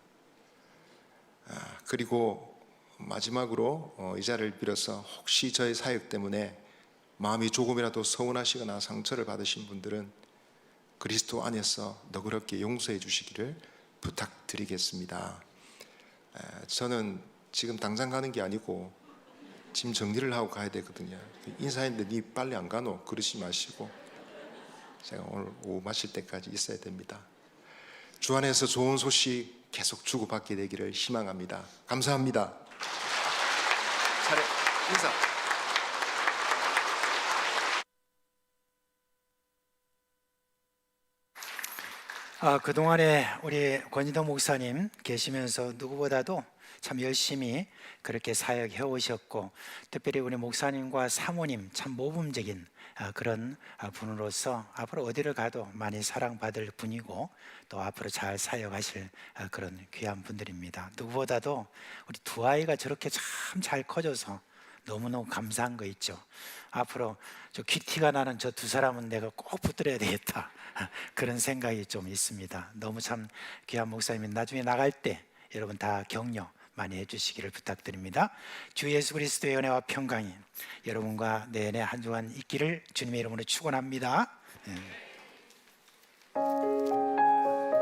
그리고 마지막으로 이 자리를 빌어서 혹시 저의 사역 때문에 마음이 조금이라도 서운하시거나 상처를 받으신 분들은 그리스도 안에서 너그럽게 용서해 주시기를 부탁드리겠습니다. 저는 지금 당장 가는 게 아니고 짐 정리를 하고 가야 되거든요. 인사했는데 니 빨리 안 가노? 그러지 마시고 제가 오늘 오후 마칠 때까지 있어야 됩니다. 주 안에서 좋은 소식 계속 주고받게 되기를 희망합니다. 감사합니다. 차례 인사. 그동안에 우리 권인동 목사님 계시면서 누구보다도 참 열심히 그렇게 사역해 오셨고, 특별히 우리 목사님과 사모님 참 모범적인 그런 분으로서 앞으로 어디를 가도 많이 사랑받을 분이고 또 앞으로 잘 사역하실 그런 귀한 분들입니다. 누구보다도 우리 두 아이가 저렇게 참 잘 커져서 너무너무 감사한 거 있죠. 앞으로 저 귀티가 나는 저 두 사람은 내가 꼭 붙들어야 되겠다, 그런 생각이 좀 있습니다. 너무 참 귀한 목사님이 나중에 나갈 때 여러분 다 격려 많이 해주시기를 부탁드립니다. 주 예수 그리스도의 은혜와 평강이 여러분과 내내 한 주간 있기를 주님의 이름으로 축원합니다.